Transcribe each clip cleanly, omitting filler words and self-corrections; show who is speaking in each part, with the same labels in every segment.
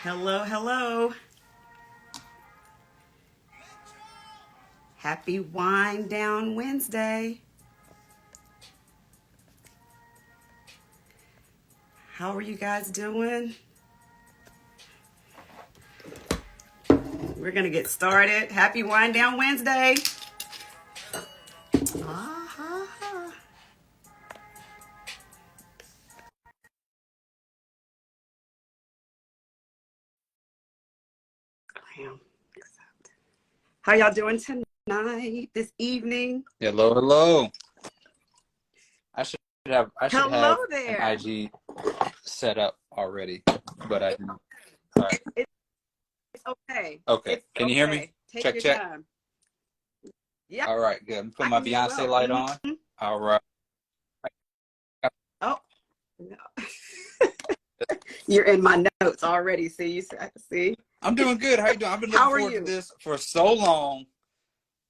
Speaker 1: Hello, hello. Happy Wind Down Wednesday. How are you guys doing? We're going to get started. Happy Wind Down Wednesday. Ah, How y'all doing tonight, this evening?
Speaker 2: Hello, hello. I should have
Speaker 1: Hello
Speaker 2: an
Speaker 1: there.
Speaker 2: IG set up already, but I didn't. All right.
Speaker 1: It's okay.
Speaker 2: Okay.
Speaker 1: It's
Speaker 2: Can you hear me?
Speaker 1: okay. Take
Speaker 2: Check,
Speaker 1: your
Speaker 2: check.
Speaker 1: time. Yep,
Speaker 2: All right, good. Put
Speaker 1: I
Speaker 2: my
Speaker 1: can hear you
Speaker 2: Beyonce
Speaker 1: well.
Speaker 2: light on. All right.
Speaker 1: Oh, no. You're in my notes already. See?
Speaker 2: I'm doing good. How you doing? I've been looking
Speaker 1: How are
Speaker 2: forward to
Speaker 1: you?
Speaker 2: this for so long.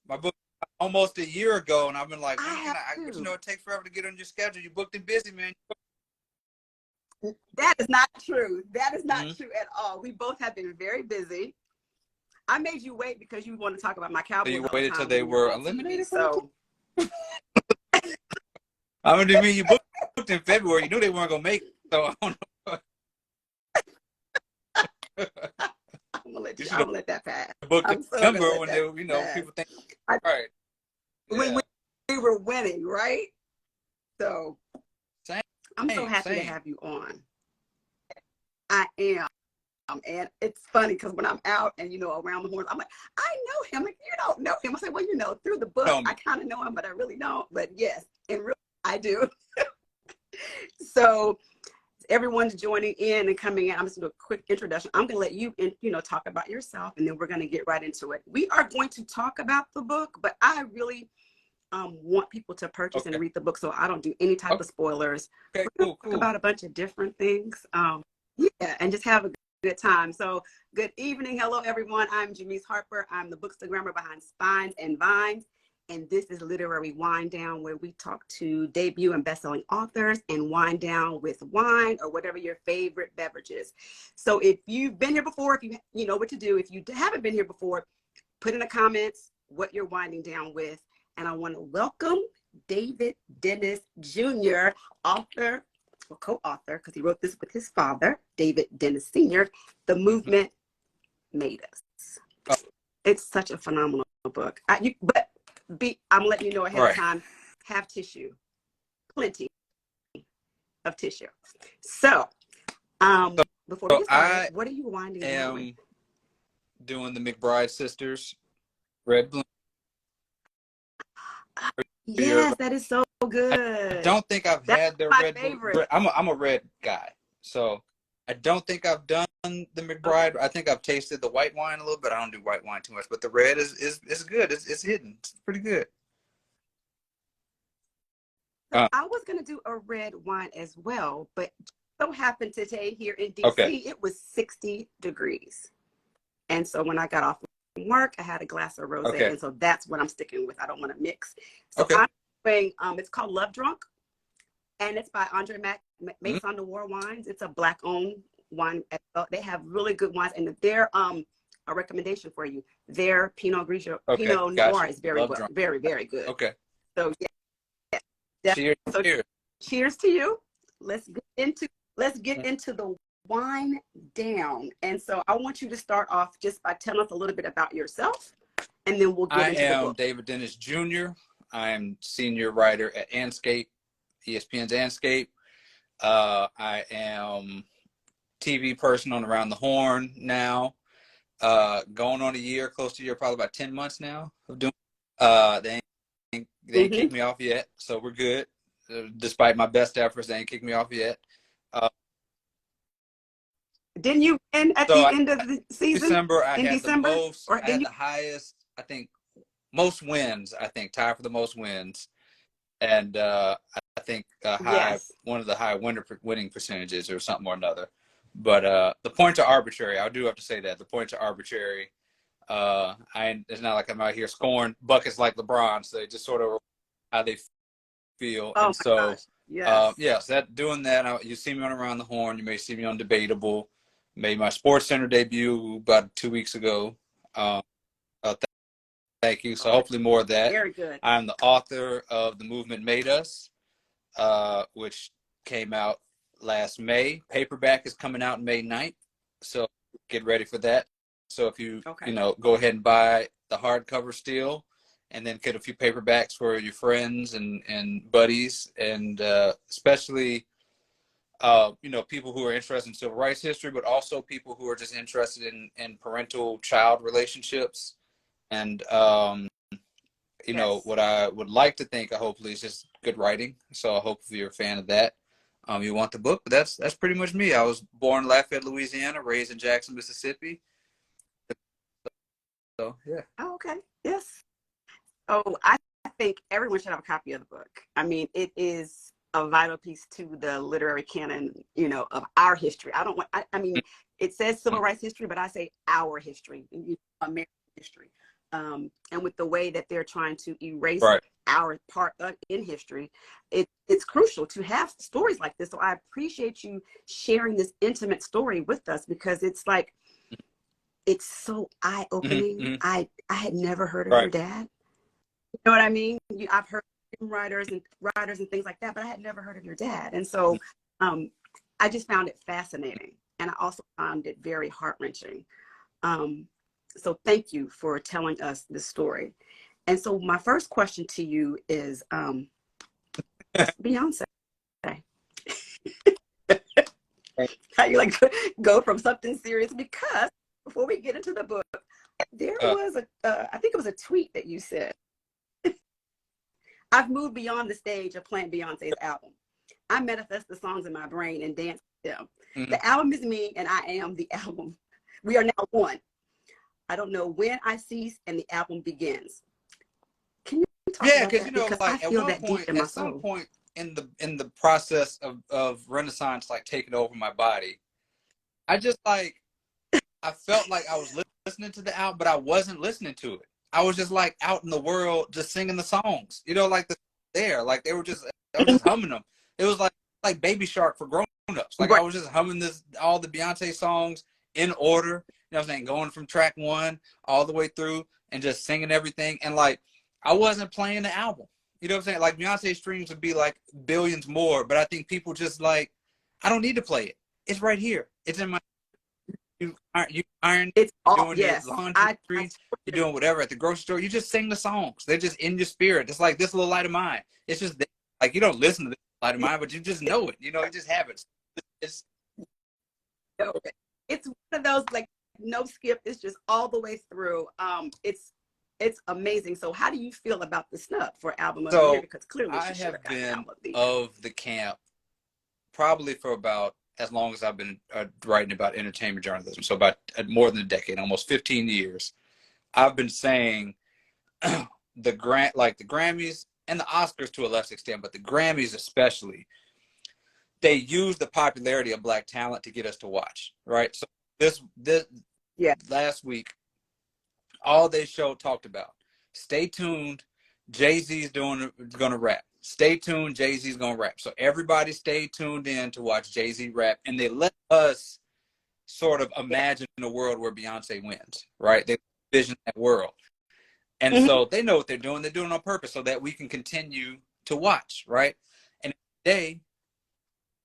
Speaker 2: My book almost a year ago, and I've been like,
Speaker 1: I
Speaker 2: when can
Speaker 1: have
Speaker 2: I? But
Speaker 1: too.
Speaker 2: it takes forever to get on your schedule. You booked and busy, man.
Speaker 1: That is not true. That is not
Speaker 2: Mm-hmm.
Speaker 1: true at all. We both have been very busy. I made you wait because you want to talk about my
Speaker 2: So
Speaker 1: Cowboys
Speaker 2: you
Speaker 1: all the
Speaker 2: waited till
Speaker 1: time
Speaker 2: they
Speaker 1: when you're
Speaker 2: were
Speaker 1: on TV.
Speaker 2: eliminated from the
Speaker 1: So
Speaker 2: I mean, you booked in February. You knew they weren't gonna make it. So I don't know. You should
Speaker 1: I'm
Speaker 2: have
Speaker 1: gonna let that pass.
Speaker 2: booked in
Speaker 1: I'm so gonna
Speaker 2: November
Speaker 1: let
Speaker 2: when
Speaker 1: that pass.
Speaker 2: people think,
Speaker 1: I,
Speaker 2: right.
Speaker 1: when
Speaker 2: Yeah.
Speaker 1: we were winning, right? So
Speaker 2: Same,
Speaker 1: I'm so happy to
Speaker 2: same.
Speaker 1: have you on. I am. And it's funny because when I'm out and around the horns, I'm like, I know him. Like, you don't know him. I say, well, through the book,
Speaker 2: Know
Speaker 1: I
Speaker 2: me.
Speaker 1: kind of know him, but I really don't. But yes, in real, I do. So everyone's joining in and coming in. I'm just going to do a quick introduction. I'm going to let you, talk about yourself, and then we're going to get right into it. We are going to talk about the book, but I really want people to purchase and
Speaker 2: Okay.
Speaker 1: read the book, so I don't do any type of spoilers.
Speaker 2: Okay.
Speaker 1: We're going to talk
Speaker 2: Cool.
Speaker 1: about a bunch of different things. Yeah, and just have a good time. So good evening. Hello, everyone. I'm Janice Harper. I'm the bookstagrammer behind Spines and Vines. And this is Literary Wind Down, where we talk to debut and best-selling authors and wind down with wine or whatever your favorite beverage is. So if you've been here before, if you know what to do. If you haven't been here before, put in the comments what you're winding down with. And I want to welcome David Dennis Jr., author, or co-author, because he wrote this with his father, David Dennis Sr., The
Speaker 2: Mm-hmm.
Speaker 1: Movement Made Us.
Speaker 2: Oh,
Speaker 1: It's such a phenomenal book. I'm letting you know
Speaker 2: all
Speaker 1: ahead of
Speaker 2: right.
Speaker 1: time, have tissue, plenty of tissue. So before we
Speaker 2: So
Speaker 1: get started,
Speaker 2: I
Speaker 1: what are you winding down with?
Speaker 2: am doing the McBride sisters, Red Bloom.
Speaker 1: Yes, that is so
Speaker 2: I
Speaker 1: good.
Speaker 2: don't think I've
Speaker 1: That's
Speaker 2: had the
Speaker 1: my
Speaker 2: Red Bloom.
Speaker 1: favorite.
Speaker 2: I'm a red guy, so I don't think I've done the
Speaker 1: Okay.
Speaker 2: McBride. I think I've tasted the white wine a little bit. I don't do white wine too much, but the red is good. It's hidden. It's pretty good.
Speaker 1: So
Speaker 2: Uh,
Speaker 1: I was going to do a red wine as well, but so happened today here in
Speaker 2: okay.
Speaker 1: DC, it was 60 degrees. And so when I got off from work, I had a glass of rosé.
Speaker 2: Okay.
Speaker 1: And so that's what I'm sticking with. I don't want to mix. So
Speaker 2: Okay.
Speaker 1: I'm doing, it's called Love Drunk, and it's by Andre
Speaker 2: Mm-hmm.
Speaker 1: Maison Noir Wines. It's a Black-owned wine. They have really good wines, and they're a recommendation for you. Their
Speaker 2: Okay.
Speaker 1: Pinot Noir
Speaker 2: Gotcha.
Speaker 1: is very
Speaker 2: Love
Speaker 1: well,
Speaker 2: drunk.
Speaker 1: very, very good.
Speaker 2: Okay.
Speaker 1: So yeah,
Speaker 2: Cheers.
Speaker 1: so
Speaker 2: Cheers.
Speaker 1: cheers to you. Let's get into the wine down. And so I want you to start off just by telling us a little bit about yourself, and then we'll get
Speaker 2: I
Speaker 1: into the
Speaker 2: am
Speaker 1: book.
Speaker 2: David Dennis Jr. I'm senior writer at Anscape, ESPN's Anscape. I am TV person on Around the Horn now. Going on a year, close to a year, probably about 10 months now of doing. They ain't
Speaker 1: Mm-hmm.
Speaker 2: kicked me off yet, so we're good. Despite my best efforts, they ain't kicked me off yet. Uh,
Speaker 1: Didn't you win at
Speaker 2: so
Speaker 1: the
Speaker 2: I,
Speaker 1: end of the season
Speaker 2: December, I
Speaker 1: in
Speaker 2: had the
Speaker 1: December?
Speaker 2: most.
Speaker 1: Or
Speaker 2: I
Speaker 1: didn't
Speaker 2: had
Speaker 1: you?
Speaker 2: the highest. I think most wins. I think tied for the most wins, and I think
Speaker 1: Yes.
Speaker 2: one of the high winning percentages or something or another. But the points are arbitrary. I do have to say that the points are arbitrary. It's not like I'm out here scoring buckets like LeBron. So they just sort of how they feel.
Speaker 1: Oh
Speaker 2: And
Speaker 1: my
Speaker 2: so,
Speaker 1: gosh. Yes.
Speaker 2: yes, doing that. You see me on Around the Horn. You may see me on Debatable. Made my Sports Center debut about 2 weeks ago. Uh, Thank you. So hopefully more of that.
Speaker 1: Very good.
Speaker 2: I'm the author of The Movement Made Us, which came out last May. Paperback is coming out May 9th. So get ready for that. So if you, go ahead and buy the hardcover still, and then get a few paperbacks for your friends and buddies, and especially, people who are interested in civil rights history, but also people who are just interested in parental-child relationships. And, what I would like to think, hopefully, is just good writing. So I hope if you're a fan of that, you want the book. But that's pretty much me. I was born in Lafayette, Louisiana, raised in Jackson, Mississippi. So, yeah.
Speaker 1: Oh, okay. Yes. Oh, I think everyone should have a copy of the book. I mean, it is a vital piece to the literary canon, of our history. I mean, it says civil rights history, but I say our history, American history. And with the way that they're trying to erase our part in history, it's crucial to have stories like this. So I appreciate you sharing this intimate story with us, because it's like, it's so eye-opening.
Speaker 2: Mm-hmm.
Speaker 1: I had never heard of your dad. You know what I mean? I've heard writers and things like that, but I had never heard of your dad. And so I just found it fascinating. And I also found it very heart-wrenching. So thank you for telling us this story. And so my first question to you is, Beyonce. How you go from something serious? Because before we get into the book, there was I think it was a tweet that you said, I've moved beyond the stage of playing Beyonce's album. I manifest the songs in my brain and dance with them. Mm-hmm. The album is me and I am the album. We are now one. I don't know when I cease and the album begins. Can you talk about that? Because I feel that deep in my soul.
Speaker 2: At some point in the process of Renaissance, taking over my body, I just I felt like I was listening to the album, but I wasn't listening to it. I was just out in the world, just singing the songs, they were just, I was just humming them. It was like Baby Shark for grown-ups. I was just humming all the Beyonce songs in order, going from track one all the way through and just singing everything. And I wasn't playing the album. You know what I'm saying? Beyonce streams would be billions more, but I think people just I don't need to play it. It's right here. It's in my, you iron,
Speaker 1: it's all,
Speaker 2: doing your laundry, you're doing whatever at the grocery store. You just sing the songs. They're just in your spirit. It's like This Little Light of Mine. It's just you don't listen to This Light of Mine, but you just know it. You just have it. It's
Speaker 1: one of those no skip. It's just all the way through. It's amazing. So how do you feel about the snub for album of the year? Because clearly
Speaker 2: I have been of the camp probably for about as long as I've been writing about entertainment journalism. So about more than a decade, almost 15 years. I've been saying the Grammys and the Oscars to a lesser extent, but the Grammys especially, they use the popularity of Black talent to get us to watch, right? So this last week, all they talked about, stay tuned, Jay-Z's gonna rap. Stay tuned, Jay-Z's gonna rap. So everybody stay tuned in to watch Jay-Z rap, and they let us sort of imagine a world where Beyonce wins, right? They vision that world. And so they know what they're doing. They're doing it on purpose so that we can continue to watch, right? And today,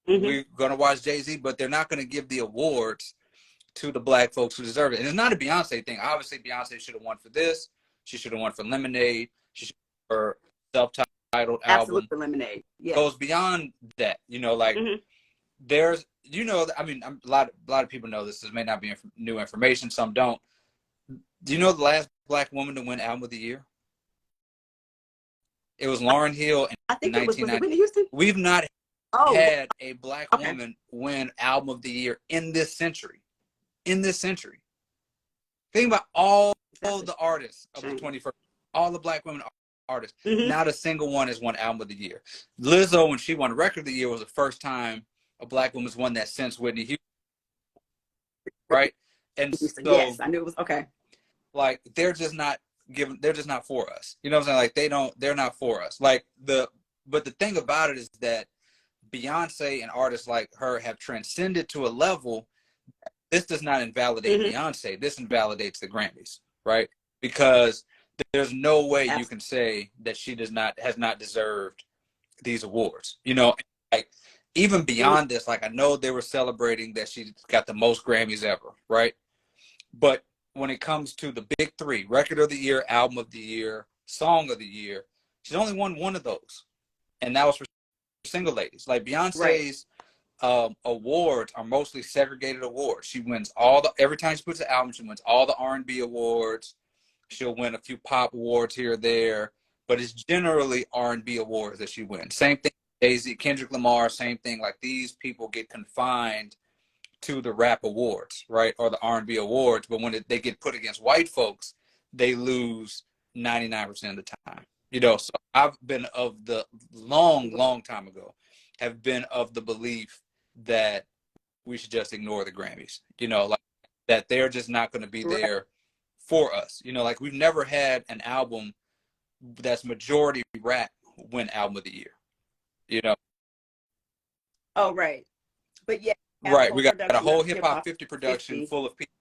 Speaker 2: we're going to watch Jay-Z, but they're not going to give the awards to the Black folks who deserve it. And it's not a Beyonce thing. Obviously, Beyonce should have won for this. She should have won for Lemonade. She should have won for self-titled album.
Speaker 1: Absolutely, Lemonade. Yeah.
Speaker 2: Goes beyond that. There's, I mean, a lot of people know this. This may not be new information. Some don't. Do you know the last Black woman to win Album of the Year? It was Lauryn Hill in 1990.
Speaker 1: Was it Whitney Houston?
Speaker 2: We've not had a Black woman win Album of the Year in this century. In this century. Think about all the artists of the 21st, all the Black women artists. Not a single one has won Album of the Year. Lizzo, when she won Record of the Year, was the first time a Black woman's won that since Whitney Houston. Right? And so,
Speaker 1: yes, I knew it was okay.
Speaker 2: They're just not for us. You know what I'm saying? They're not for us. But the thing about it is that Beyonce and artists like her have transcended to a level this does not invalidate Beyonce. This invalidates the Grammys, right? Because there's no way you can say that she has not deserved these awards. You know, like even beyond this, like I know they were celebrating that she got the most Grammys ever, right? But when it comes to the big three, record of the year, album of the year, song of the year, she's only won one of those. And that was for single ladies. Like Beyonce's awards are mostly segregated awards. She wins every time she puts an album, she wins all the R&B awards. She'll win a few pop awards here or there, but it's generally R&B awards that she wins. Same thing, Jay-Z, Kendrick Lamar, same thing. Like these people get confined to the rap awards, right, or the R&B awards. But when they get put against white folks, they lose 99% of the time. You know, so I've been of the long time ago, have been of the belief that we should just ignore the Grammys. You know, like that they're just not going to be there for us. You know, like we've never had an album that's majority rap win album of the year. You know.
Speaker 1: Oh, right. But yeah.
Speaker 2: Right. We got a whole Hip Hop 50 production full of people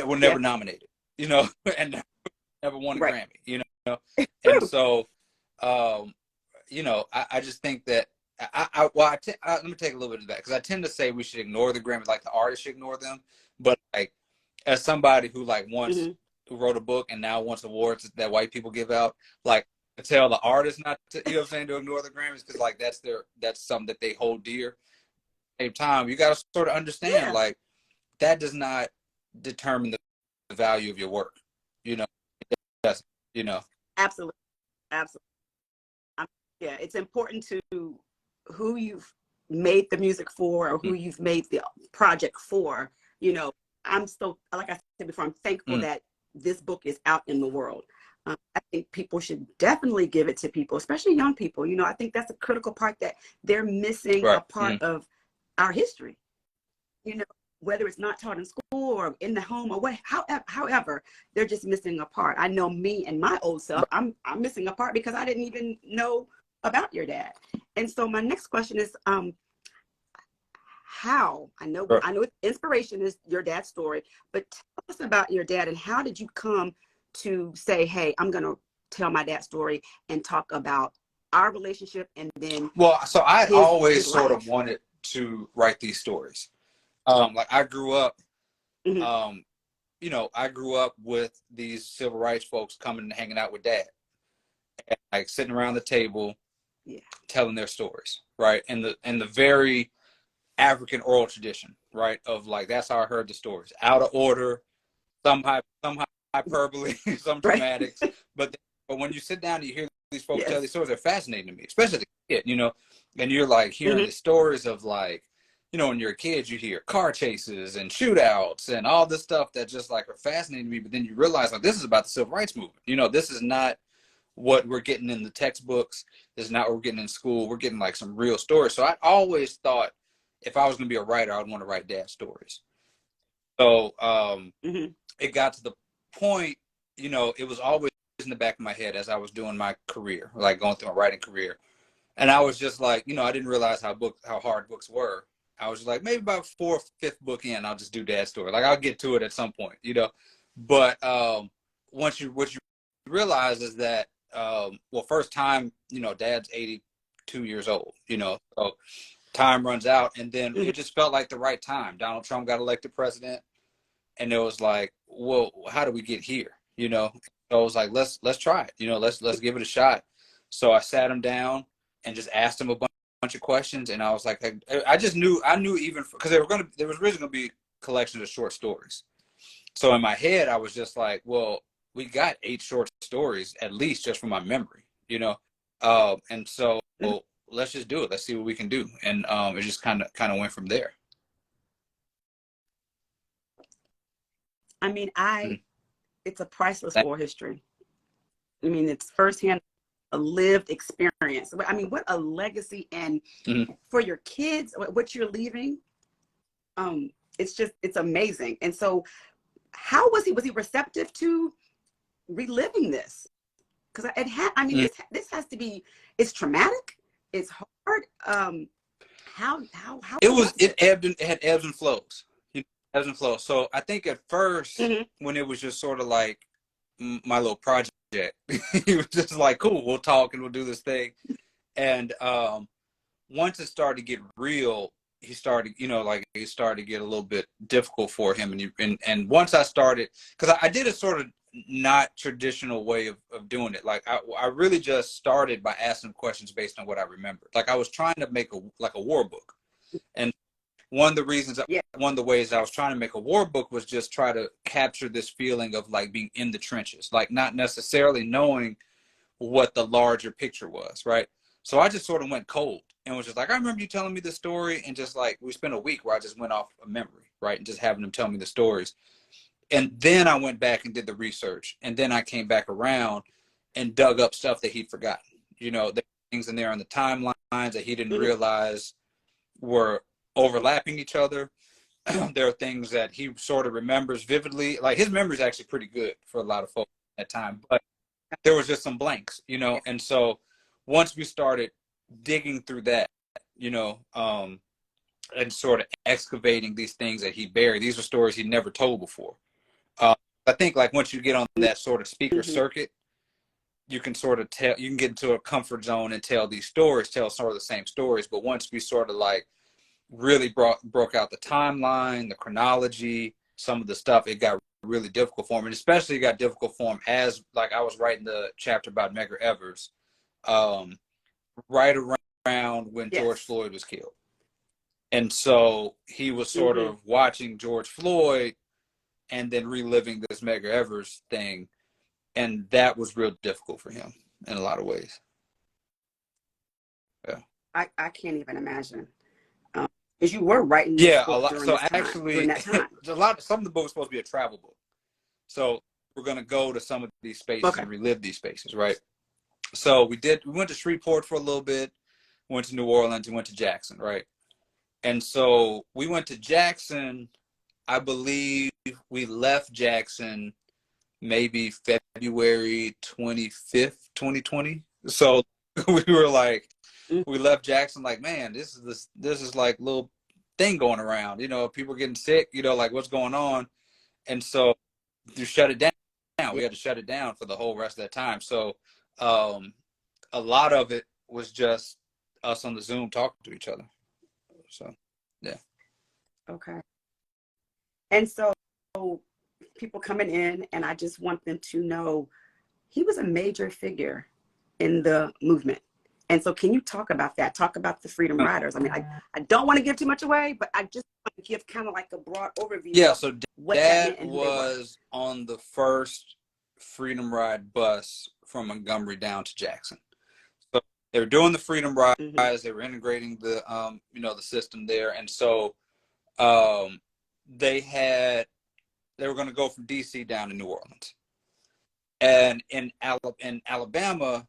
Speaker 2: were never nominated, you know, and never won a Grammy, you know. And so, you know, I just think that let me take a little bit of that because I tend to say we should ignore the Grammys, like the artists should ignore them. But like, as somebody who like once who wrote a book and now wants awards that white people give out, like to tell the artists not to, you know what I'm saying, to ignore the Grammys because like that's something that they hold dear. Same time, you got to sort of understand like that does not determine the value of your work. You know, that's, you know.
Speaker 1: Absolutely. Yeah, it's important to who you've made the music for or who you've made the project for. You know, I'm so, like I said before, I'm thankful that this book is out in the world. I think people should definitely give it to people, especially young people. You know, I think that's a critical part that they're missing a part of our history. You know, whether it's not taught in school or in the home or what, however, they're just missing a part. I know me and my old self, I'm missing a part because I didn't even know about your dad. And so my next question is, how? I know inspiration is your dad's story, but tell us about your dad and how did you come to say, hey, I'm going to tell my dad's story and talk about our relationship and then
Speaker 2: so I always sort of wanted to write these stories. Like I grew up, you know, I grew up with these civil rights folks coming and hanging out with dad, and, like sitting around the table, telling their stories, right? And the very African oral tradition, right? Of like that's how I heard the stories, out of order, some hyperbole, some dramatics, but when you sit down and you hear these folks tell these stories, they're fascinating to me, especially the kid, you know, and you're like hearing the stories of like, you know, when you're a kid, you hear car chases and shootouts and all this stuff that just like are fascinating to me. But then you realize like this is about the civil rights movement. You know, this is not what we're getting in the textbooks. This is not what we're getting in school. We're getting like some real stories. So I always thought if I was going to be a writer, I'd want to write dad's stories. So it got to the point, you know, it was always in the back of my head as I was doing my career, like going through my writing career. And I was just like, you know, I didn't realize how hard books were. I was like, maybe about 4th, 5th book in, I'll just do dad's story. Like I'll get to it at some point, you know. But what you realize is that, well, first time, you know, dad's 82 years old, you know, so time runs out, and then it just felt like the right time. Donald Trump got elected president, and it was like, well, how do we get here, you know? So I was like, let's try it, you know, let's give it a shot. So I sat him down and just asked him a bunch of questions, and I was like, I knew even because there was originally going to be a collection of short stories. So in my head, I was just like, well, we got 8 short stories at least just from my memory, you know, and so let's just do it. Let's see what we can do, and it just kind of went from there.
Speaker 1: I mean, it's a priceless oral history. I mean, it's firsthand, a lived experience. I mean, what a legacy, and for your kids, what you're leaving, it's amazing. And so how was he receptive to reliving this? Because this has to be, it's traumatic, it's hard. How
Speaker 2: It
Speaker 1: was
Speaker 2: was,
Speaker 1: it?
Speaker 2: it had ebbs and flows, ebbs and flows. So I think at first,
Speaker 1: Mm-hmm.
Speaker 2: when it was just sort of like my little project, he was just like, cool, we'll talk and we'll do this thing. And once it started to get real, he started, like it started to get a little bit difficult for him. And once I started, because I did a sort of not traditional way of doing it. Like I really just started by asking questions based on what I remembered. Like I was trying to make a war book. And
Speaker 1: Yeah.
Speaker 2: one of the ways I was trying to make a war book was just try to capture this feeling of like being in the trenches, like not necessarily knowing what the larger picture was, right? So I just sort of went cold and was just like, I remember you telling me this story, and just like we spent a week where I just went off of memory, right, and just having them tell me the stories. And then I went back and did the research, and then I came back around and dug up stuff that he'd forgotten. There were things in there on the timelines that he didn't
Speaker 1: Mm-hmm.
Speaker 2: realize were overlapping each other. There are things that he sort of remembers vividly. Like his memory is actually pretty good for a lot of folks at time, but there was just some blanks, and so once we started digging through that, and sort of excavating these things that he buried, these were stories he never told before. I think like once you get on that sort of speaker
Speaker 1: Mm-hmm.
Speaker 2: circuit, you can sort of you can get into a comfort zone and tell these stories, tell sort of the same stories. But once we sort of like really broke out the timeline, the chronology, some of the stuff, it got really difficult for him, and especially it got difficult for him as like I was writing the chapter about Medgar Evers, right around when George
Speaker 1: Yes.
Speaker 2: Floyd was killed, and so he was sort
Speaker 1: Mm-hmm.
Speaker 2: of watching George Floyd and then reliving this Medgar Evers thing, and that was real difficult for him in a lot of ways. Yeah.
Speaker 1: I can't even imagine. Because you were writing this
Speaker 2: Yeah, a
Speaker 1: book
Speaker 2: lot.
Speaker 1: during
Speaker 2: So
Speaker 1: this time, during
Speaker 2: actually,
Speaker 1: that time.
Speaker 2: some of the book was supposed to be a travel book. So we're going to go to some of these spaces
Speaker 1: Okay.
Speaker 2: and relive these spaces, right? So we went to Shreveport for a little bit, went to New Orleans, and went to Jackson, right? And so we went to Jackson. I believe we left Jackson maybe February 25th, 2020. So we were like,
Speaker 1: Mm-hmm.
Speaker 2: we left Jackson like, man, this is like little thing going around, people getting sick, like what's going on. And so you shut it down.
Speaker 1: Yeah.
Speaker 2: We had to shut it down for the whole rest of that time. So um, a lot of it was just us on the Zoom talking to each other. So yeah.
Speaker 1: Okay. And so people coming in, and I just want them to know he was a major figure in the movement. And so can you talk about that? Talk about the Freedom Riders. I mean, I don't want to give too much away, but I just want to give kind of like a broad overview
Speaker 2: Yeah,
Speaker 1: of
Speaker 2: so
Speaker 1: what that
Speaker 2: Dad
Speaker 1: meant and who they were.
Speaker 2: was on the first Freedom Ride bus from Montgomery down to Jackson. So they were doing the Freedom
Speaker 1: Mm-hmm.
Speaker 2: Rides. They were integrating the the system there, and so um, they were going to go from DC down to New Orleans, and in Alabama,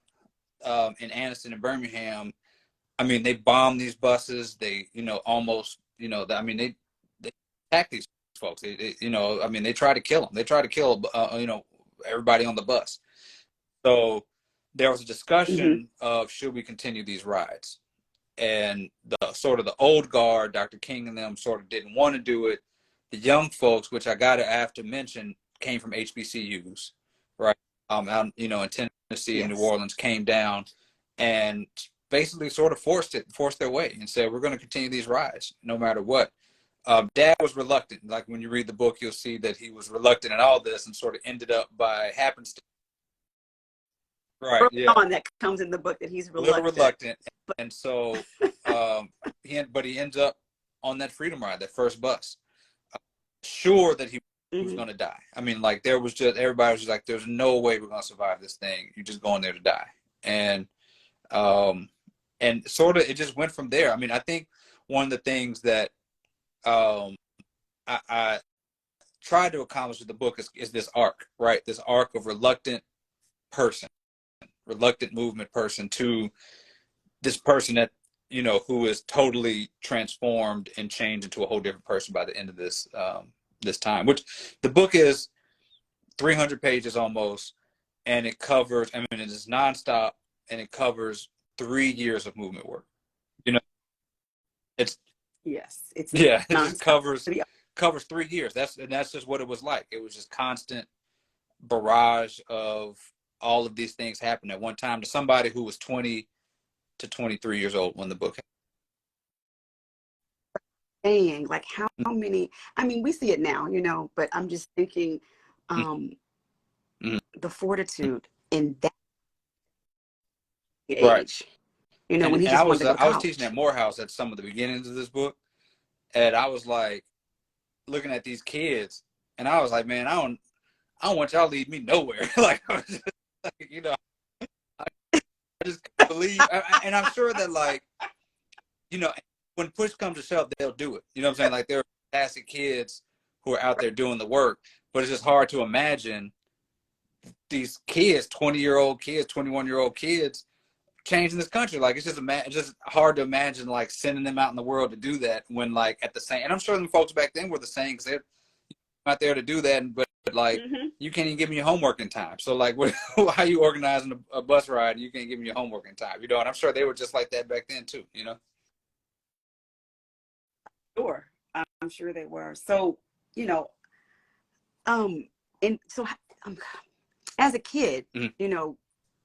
Speaker 2: in Anniston and Birmingham, I mean they bombed these buses. They almost they attacked these folks. I mean they tried to kill them. They tried to kill everybody on the bus. So there was a
Speaker 1: Mm-hmm.
Speaker 2: discussion of should we continue these rides, and the sort of the old guard, Dr. King and them, sort of didn't want to do it. The young folks, which I have to mention, came from HBCUs, right? Out in Tennessee and New
Speaker 1: Yes.
Speaker 2: Orleans, came down and basically sort of forced their way and said, we're going to continue these rides no matter what. Dad was reluctant. Like when you read the book, you'll see that he was reluctant in all this and sort of ended up by happenstance. Right.
Speaker 1: Early
Speaker 2: Yeah.
Speaker 1: on, that comes in the book that he's
Speaker 2: A little
Speaker 1: reluctant.
Speaker 2: reluctant.
Speaker 1: But
Speaker 2: And so he ends up on that Freedom Ride, that first bus, sure that he was
Speaker 1: mm-hmm.
Speaker 2: going to die. I mean, like everybody was just like, there's no way we're going to survive this thing. You're just going there to die. Um, and sort of, it just went from there. I mean, I think one of the things that I tried to accomplish with the book is this arc, right? This arc of reluctant movement person to this person that who is totally transformed and changed into a whole different person by the end of this time. Which the book is 300 pages almost, and it covers. I mean, it is nonstop, and it covers 3 years of movement work. You know, It's
Speaker 1: Yes, it's
Speaker 2: yeah, it just
Speaker 1: nonstop.
Speaker 2: covers 3 years. That's just what it was like. It was just constant barrage of all of these things happening at one time to somebody who was 20 to 23 years old when the book
Speaker 1: Saying like how many, I mean, we see it now, but I'm just thinking
Speaker 2: happened. Mhm.
Speaker 1: the fortitude in that
Speaker 2: Right.
Speaker 1: age,
Speaker 2: And
Speaker 1: when he
Speaker 2: and
Speaker 1: just wanted to go to
Speaker 2: I was teaching at
Speaker 1: college.
Speaker 2: Morehouse at some of the beginnings of this book, and I was like looking at these kids, and I was like, man, I don't want y'all to lead me nowhere. Like, I was just, like, I just couldn't believe, and I'm sure that like, when push comes to shove, they'll do it. You know what I'm saying? Like, there are fantastic kids who are out there doing the work, but it's just hard to imagine these kids, 20-year-old kids, 21-year-old kids, changing this country. Like, it's just hard to imagine like sending them out in the world to do that when like at the same. And I'm sure them folks back then were the same because they're out there to do that, but like you can't even give me your homework in time. So like, how you organizing a bus ride and you can't give me your homework in time? And I'm sure they were just like that back then too.
Speaker 1: Sure, I'm sure they were. So, you know, and so um, as a kid,
Speaker 2: Mm-hmm.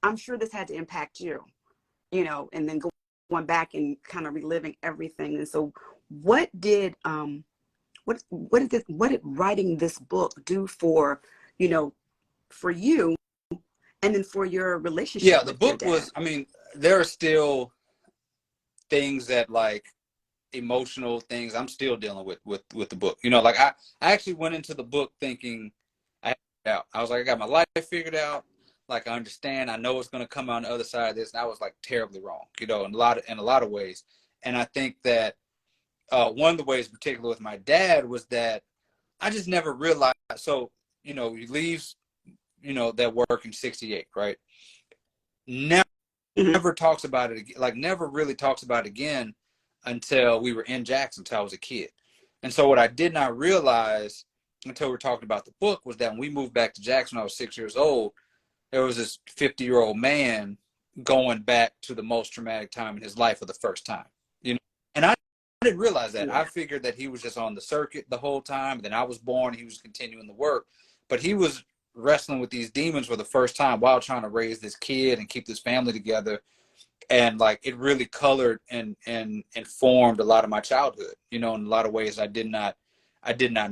Speaker 1: I'm sure this had to impact you, and then going back and kind of reliving everything. And so, what did what did writing this book do for, you know, for you, and then for your
Speaker 2: Yeah,
Speaker 1: relationship
Speaker 2: the
Speaker 1: with your
Speaker 2: book
Speaker 1: dad?
Speaker 2: was. I mean, there are still things that like emotional things I'm still dealing with the book. Like I actually went into the book thinking I had it out. I was like, I got my life figured out. Like I understand, I know what's going to come out on the other side of this. And I was like terribly wrong, in a lot of ways. And I think that one of the ways, particularly with my dad, was that I just never realized. So he leaves, that work in '68, right? Never
Speaker 1: Mm-hmm.
Speaker 2: never talks about it again, like never really talks about it again until we were in Jackson, until I was a kid. And so what I did not realize until we were talking about the book was that when we moved back to Jackson when I was 6 years old, there was this 50-year-old man going back to the most traumatic time in his life for the first time. And I didn't realize that. I
Speaker 1: Yeah.
Speaker 2: figured that he was just on the circuit the whole time. And then I was born, he was continuing the work. But he was wrestling with these demons for the first time while trying to raise this kid and keep this family together. And like it really colored and informed a lot of my childhood, in a lot of ways I did not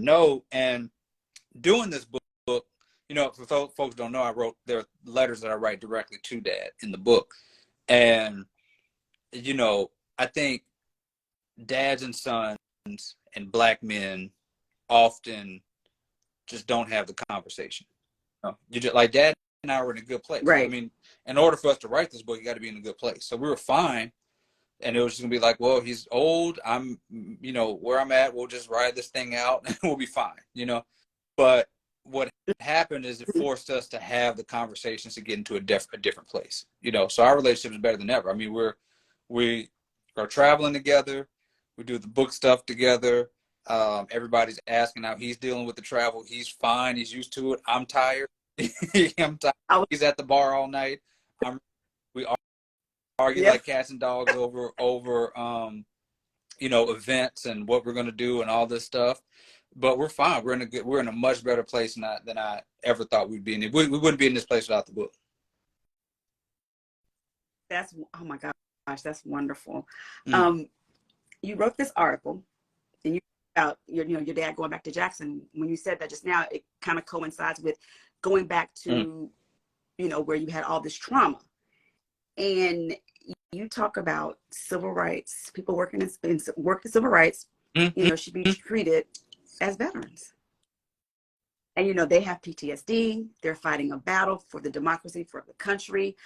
Speaker 2: know. And doing this book, for folks don't know, there are letters that I write directly to dad in the book. And I think dads and sons and black men often just don't have the conversation. You just like dad and I were in a good place. I
Speaker 1: Right.
Speaker 2: mean, in order for us to write this book, you got to be in a good place. So we were fine. And it was just gonna be like, well, he's old. I'm, where I'm at. We'll just ride this thing out, and we'll be fine. But what happened is it forced us to have the conversations to get into a different place. So our relationship is better than ever. I mean, we are traveling together. We do the book stuff together. Everybody's asking how he's dealing with the travel. He's fine. He's used to it. I'm tired. I'm tired.
Speaker 1: I was,
Speaker 2: He's at the bar all night. We argue
Speaker 1: yeah.
Speaker 2: like cats and dogs over events and what we're going to do and all this stuff, but we're fine. We're in a much better place than I ever thought we'd be in. We wouldn't be in this place without the book.
Speaker 1: That's, oh my gosh, that's wonderful.
Speaker 2: Mm,
Speaker 1: Um, you wrote this article, and you about your dad going back to Jackson. When you said that just now, it kind of coincides with going back
Speaker 2: mm,
Speaker 1: to where you had all this trauma, and you talk about civil rights, people working in civil rights,
Speaker 2: mm, mm,
Speaker 1: should be
Speaker 2: mm.
Speaker 1: treated as veterans. And they have PTSD. They're fighting a battle for the democracy, for the country.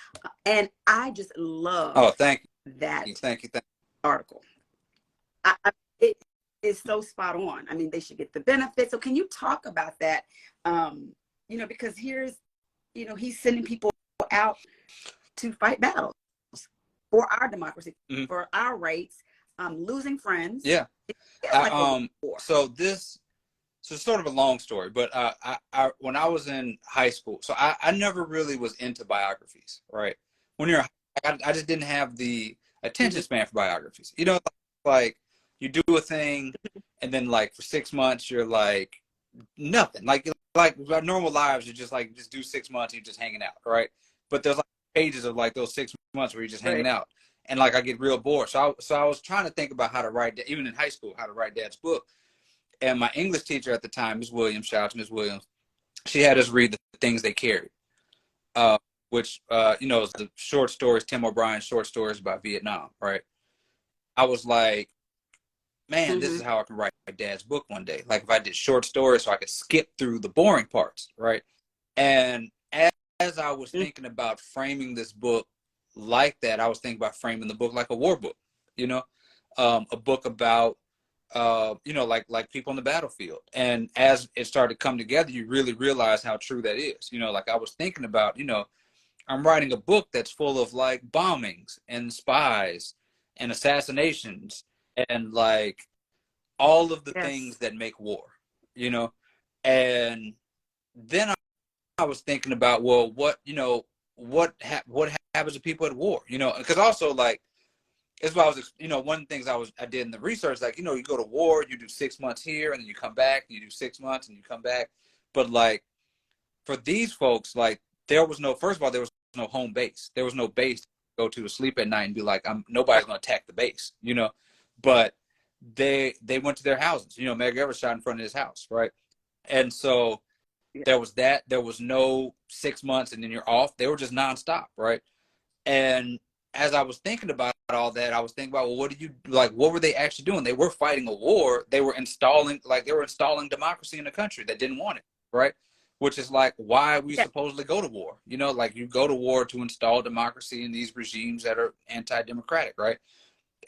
Speaker 1: And I just
Speaker 2: Oh,
Speaker 1: love
Speaker 2: thank you,
Speaker 1: that
Speaker 2: thank you, thank
Speaker 1: article. It is so spot on. I mean, they should get the benefits. So can you talk about that? Because here's, he's sending people out to fight battles for our democracy,
Speaker 2: you. Mm,
Speaker 1: for our rights, losing friends.
Speaker 2: yeah.
Speaker 1: It's like a war.
Speaker 2: So it's sort of a long story, but when I was in high school, so I never really was into biographies, right? When I just didn't have the attention
Speaker 1: Mhm.
Speaker 2: span for biographies. Like you do a thing, and then like for 6 months you're like nothing. Like our normal lives, you just like just do 6 months, you're just hanging out, right? But there's like pages of like those 6 months where you're just hanging
Speaker 1: Right.
Speaker 2: out, and like I get real bored. So I was trying to think about how to write, even in high school, how to write Dad's book. And my English teacher at the time, Ms. Williams, shout out to Ms. Williams, she had us read the things they carried, uh, which is the short stories, Tim O'Brien's short stories about Vietnam, right? I was like, man, this is how I can write my Dad's book one day. Like if I did short stories so I could skip through the boring parts, right? And as I was thinking about framing this book like that, I was thinking about framing the book like a war book, you know, a book about, like people on the battlefield. And as it started to come together, you really realize how true that is. Like I was thinking about, I'm writing a book that's full of like bombings and spies and assassinations and like all of the things
Speaker 1: Yes.
Speaker 2: that make war, and then I was thinking about, well, what happens to people at war, because also like it's what I was, one of the things I did in the research, like, you go to war, you do 6 months here and then you come back, you do 6 months and you come back. But like for these folks, like first of all, there was no home base. There was no base to go to sleep at night and be like, nobody's going to attack the base, but they went to their houses, Medgar Evers shot in front of his house. Right. And so there was that, there was no 6 months and then you're off. They were just nonstop. Right. And as I was thinking about all that, I was thinking about, well, what were they actually doing? They were fighting a war. They were installing democracy in the country that didn't want it, right? Which is like why we supposedly go to war. Like you go to war to install democracy in these regimes that are anti-democratic, right?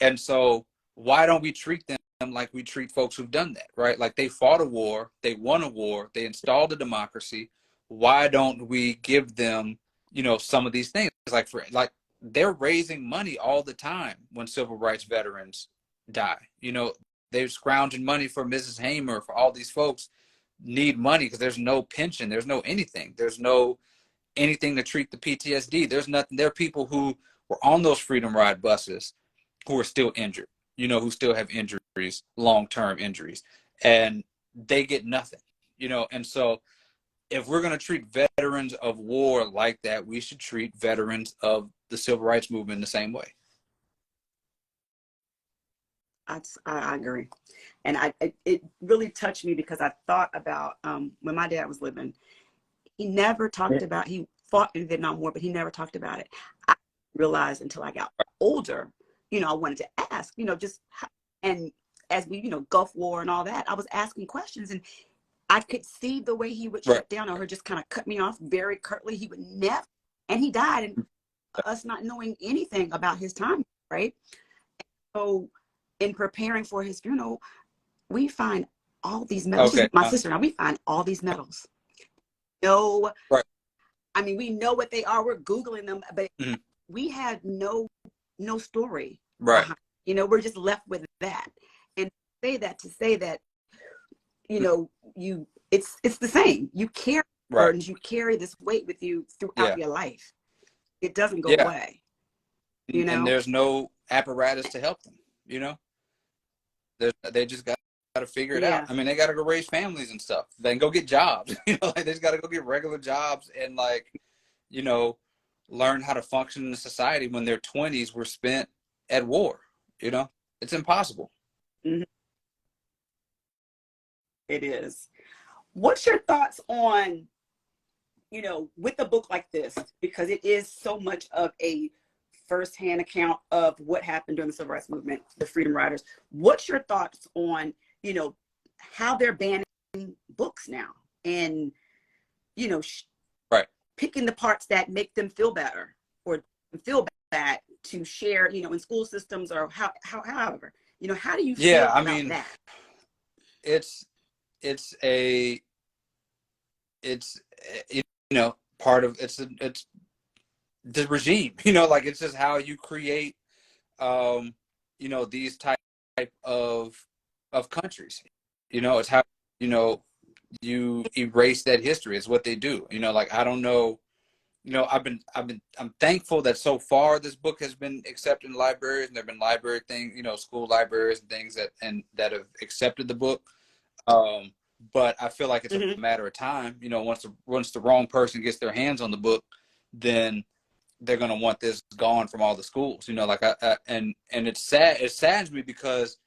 Speaker 2: And so why don't we treat them like we treat folks who've done that, right? Like they fought a war, they won a war, they installed a democracy. Why don't we give them, some of these things? Like they're raising money all the time when civil rights veterans die. They're scrounging money for Mrs. Hamer, for all these folks need money because there's no pension, there's no anything, there's no anything to treat the PTSD. There's nothing. There are people who were on those Freedom Ride buses who are still injured, who still have injuries, long-term injuries, and they get nothing, and so if we're going to treat veterans of war like that, we should treat veterans of the civil rights movement the same way.
Speaker 1: I agree. And it really touched me because I thought about when my dad was living, he never talked about, he fought in the Vietnam War, but he never talked about it. I realized until I got older, I wanted to ask, just how, and as we, Gulf War and all that, I was asking questions and I could see the way he would shut down or just kind of cut me off very curtly. He would never, and he died, and us not knowing anything about his time, right? So in preparing for his funeral, we find all these medals.
Speaker 2: Okay.
Speaker 1: My sister and I, we find all these medals. No,
Speaker 2: right.
Speaker 1: I mean, we know what they are. We're Googling them, but we had no story.
Speaker 2: Right.
Speaker 1: Behind. We're just left with that. And to say that, it's the same. You carry burdens, you carry this weight with you throughout your life. It doesn't go away.
Speaker 2: And there's no apparatus to help them, They just got to figure it out. I mean, they got to go raise families and stuff. They can go get jobs, like they just got to go get regular jobs and like, learn how to function in a society when their 20s were spent at war. It's impossible.
Speaker 1: Mm-hmm. It is. What's your thoughts on, with a book like this, because it is so much of a firsthand account of what happened during the Civil Rights Movement, the Freedom Riders. What's your thoughts on, how they're banning books now and, picking the parts that make them feel better or feel bad to share, in school systems or however, how do you feel about that?
Speaker 2: It's part of it's the regime, like it's just how you create these type of countries, it's how you erase that history. It's what they do, like I don't know I'm thankful that so far this book has been accepted in libraries, and there've been library things, school libraries and things that have accepted the book. But I feel like it's a
Speaker 1: Mm-hmm.
Speaker 2: matter of time. Once the wrong person gets their hands on the book, then they're gonna want this gone from all the schools. And it's sad. It saddens me because,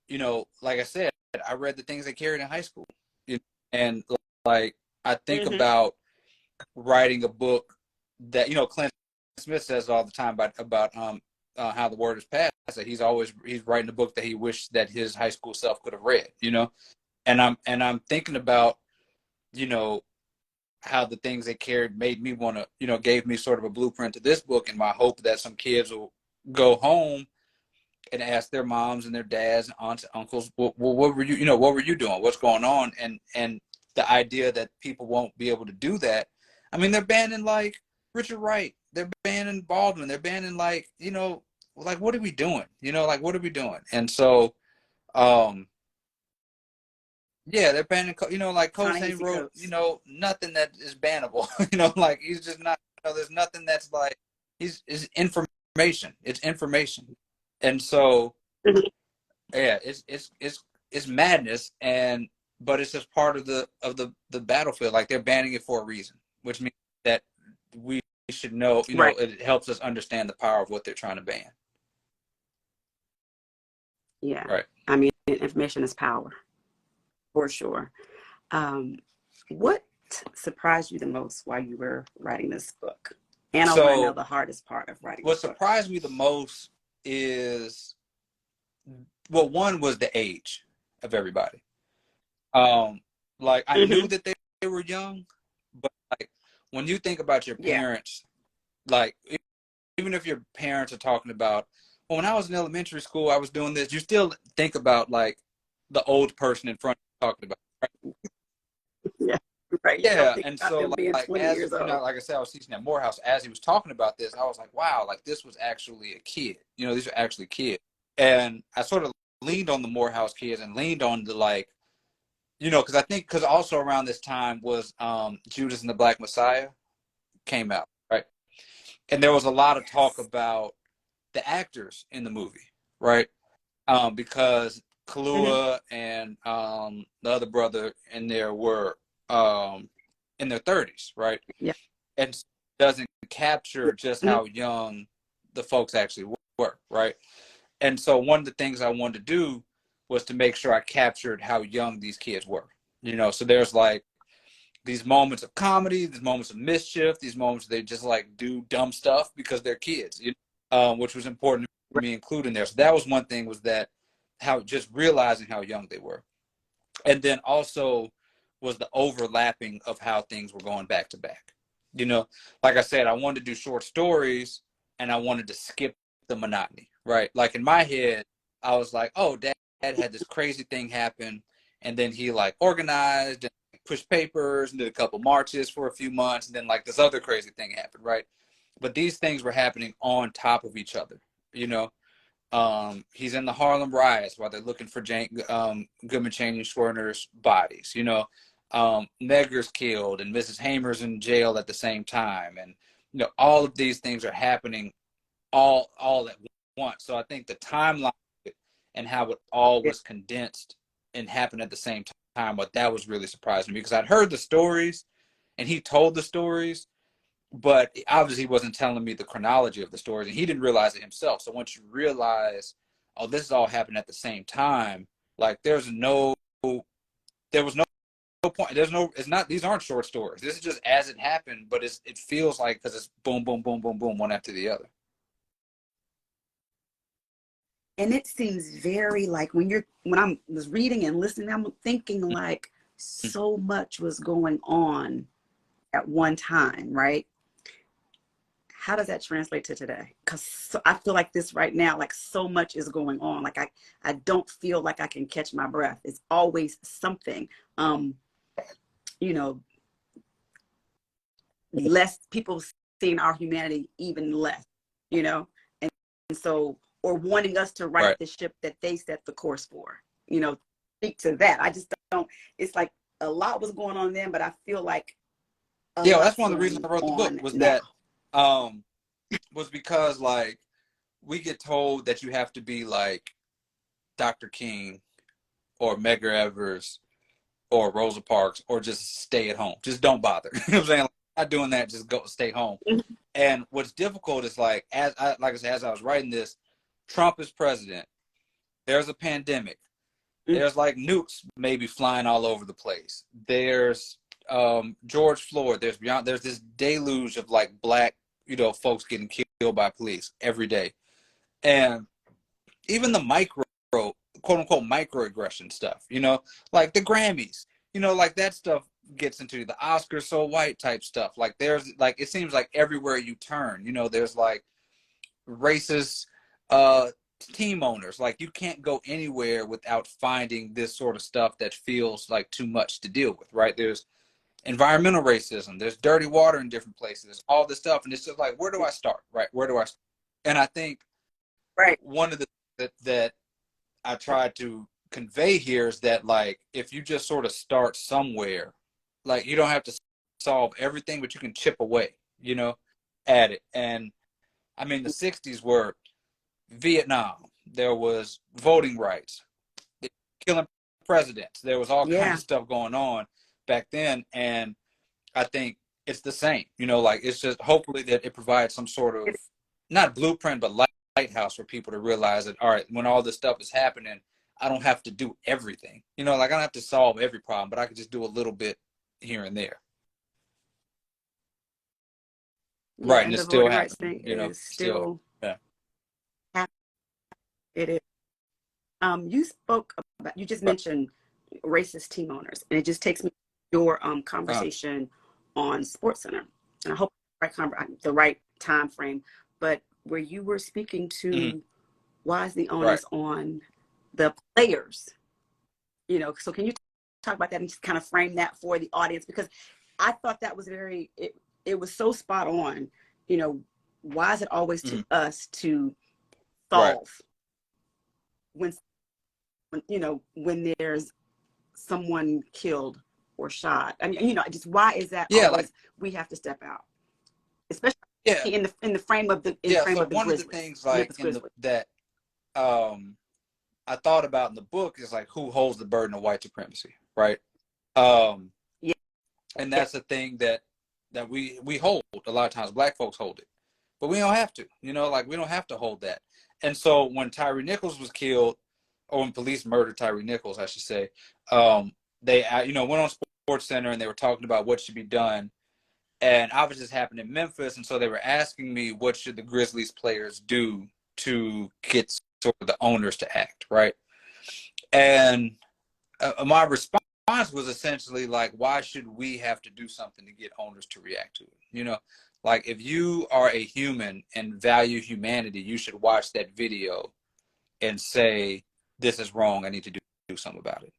Speaker 2: like I said, I read the things they carried in high school, and like I think
Speaker 1: Mm-hmm.
Speaker 2: about writing a book that Clint Smith says all the time about how the word is passed. That he's writing a book that he wished that his high school self could have read. And I'm thinking about how the things they carried made me want to gave me sort of a blueprint to this book, and my hope that some kids will go home and ask their moms and their dads and aunts and uncles, what were what were you doing, what's going on, and the idea that people won't be able to do that. I mean, they're banning like Richard Wright, they're banning Baldwin, they're banning like what are we doing, like what are we doing? And so yeah, they're banning, like Costain
Speaker 1: Ta-Nehisi
Speaker 2: wrote,
Speaker 1: Coates.
Speaker 2: nothing that is bannable. Like he's just not, there's nothing that's like, is information. It's information. And so,
Speaker 1: Mhm.
Speaker 2: yeah, it's madness. But it's just part of the battlefield. Like they're banning it for a reason, which means that we should know,
Speaker 1: Right.
Speaker 2: it helps us understand the power of what they're trying to ban.
Speaker 1: Yeah.
Speaker 2: Right.
Speaker 1: I mean, information is power, for sure. Um, what surprised you the most while you were writing this book? And I want to know
Speaker 2: So
Speaker 1: the hardest part of writing
Speaker 2: what
Speaker 1: this book.
Speaker 2: surprised me the most is, well, one was the age of everybody. Um, like I knew
Speaker 1: Mm-hmm.
Speaker 2: that they were young, but like when you think about your
Speaker 1: Yeah.
Speaker 2: parents, like even if your parents are talking about, well, when I was in elementary school, I was doing this, you still think about like the old person in front of you talking about, right?
Speaker 1: Yeah. Right. You don't
Speaker 2: Yeah,
Speaker 1: think
Speaker 2: and
Speaker 1: about
Speaker 2: so
Speaker 1: them being
Speaker 2: like
Speaker 1: 20
Speaker 2: as
Speaker 1: years old.
Speaker 2: like I said, I was teaching at Morehouse. As he was talking about this, I was like, wow, like this was actually a kid. These are actually kids, and I sort of leaned on the Morehouse kids and leaned on the like, because also around this time was Judas and the Black Messiah came out, right? And there was a lot of talk
Speaker 1: Yes.
Speaker 2: about the actors in the movie, right? Because
Speaker 1: Mm-hmm.
Speaker 2: Kahlua and the other brother in there were in their 30s, right?
Speaker 1: Yeah.
Speaker 2: And doesn't capture just
Speaker 1: Mm-hmm.
Speaker 2: how young the folks actually were, right? And so one of the things I wanted to do was to make sure I captured how young these kids were. So there's like these moments of comedy, these moments of mischief, these moments they just like do dumb stuff because they're kids, which was important for
Speaker 1: Right.
Speaker 2: me including there. So that was one thing, was that how just realizing how young they were. And then also was the overlapping of how things were going back to back. Like I said, I wanted to do short stories and I wanted to skip the monotony, right? Like in my head, I was like, oh, dad had this crazy thing happen. And then he like organized and pushed papers and did a couple marches for a few months. And then like this other crazy thing happened, right? But these things were happening on top of each other, you know? He's in the Harlem riots while they're looking for Goodman, Cheney, and Schwerner's bodies. Medgar's killed and Mrs. Hamer's in jail at the same time, and all of these things are happening all at once. So I think the timeline and how it all
Speaker 1: Yeah.
Speaker 2: was condensed and happened at the same time, but that was really surprising me because I'd heard the stories and he told the stories, but obviously he wasn't telling me the chronology of the stories, and he didn't realize it himself. So once you realize, oh, this is all happening at the same time, like there was no point. It's not, these aren't short stories. This is just as it happened, but it feels like, because it's boom, boom, boom, boom, boom, one after the other.
Speaker 1: And it seems very like when I was reading and listening, I'm thinking like so much was going on at one time, right? How does that translate to today? Because I feel like this right now, like so much is going on. Like I don't feel like I can catch my breath. It's always something. Um, you know, less people seeing our humanity even less, you know, and so, or wanting us to right
Speaker 2: Right.
Speaker 1: the ship that they set the course for, speak to that. I just don't, it's like a lot was going on then, but I feel like a
Speaker 2: Yeah, well,
Speaker 1: lot
Speaker 2: that's one of the reasons
Speaker 1: going
Speaker 2: I wrote the book
Speaker 1: on
Speaker 2: was
Speaker 1: now.
Speaker 2: that was because like we get told that you have to be like Dr. King or Medgar Evers or Rosa Parks or just stay at home. Just don't bother. You know what I'm saying? Like, not doing that, just go stay home. And what's difficult is like like I said, as I was writing this, Trump is president. There's a pandemic. There's like nukes maybe flying all over the place. There's George Floyd. There's this deluge of like black, folks getting killed by police every day. And even the quote unquote microaggression stuff, like the Grammys, like that stuff gets into the Oscars so white type stuff. Like there's like, it seems like everywhere you turn, there's like racist team owners. Like you can't go anywhere without finding this sort of stuff that feels like too much to deal with, right? There's environmental racism, there's dirty water in different places, there's all this stuff. And it's just like, where do I start, right? Where do I start? And I think one of the that I tried to convey here is that like if you just sort of start somewhere, like you don't have to solve everything, but you can chip away, at it. And I mean, the 60s were Vietnam. There was voting rights, killing presidents. There was all kinds of stuff going on back then. And I think it's the same, like it's just hopefully that it provides some sort of not blueprint, but lighthouse for people to realize that, all right, when all this stuff is happening, I don't have to do everything. Like I don't have to solve every problem, but I could just do a little bit here and there.
Speaker 1: Yeah,
Speaker 2: Right,
Speaker 1: and
Speaker 2: and it's
Speaker 1: the
Speaker 2: still
Speaker 1: voting rights
Speaker 2: happening,
Speaker 1: thing is
Speaker 2: still.
Speaker 1: still
Speaker 2: Yeah.
Speaker 1: it is. You spoke about, you just mentioned racist team owners, and it just takes me to your conversation on Sports Center, and I hope the right time frame, but where you were speaking to why is the onus on the players, so can you talk about that and just kind of frame that for the audience, because I thought that was it was so spot on. Why is it always to us to solve when when there's someone killed or shot? I mean, just why is that always we have to step out, especially in the frame of the frame
Speaker 2: so
Speaker 1: of the
Speaker 2: one
Speaker 1: Grizzlies,
Speaker 2: of the things like that I thought about in the book is like who holds the burden of white supremacy, right? And that's the thing that we hold a lot of times. Black folks hold it, but we don't have to. Like we don't have to hold that. And so when Tyree Nichols was killed, or when police murdered Tyree Nichols, I should say, they went on Sports Center and they were talking about what should be done. And obviously this happened in Memphis, and so they were asking me what should the Grizzlies players do to get sort of the owners to act, right? And my response was essentially like, why should we have to do something to get owners to react to it? Like if you are a human and value humanity, you should watch that video and say, this is wrong, I need to do something about it.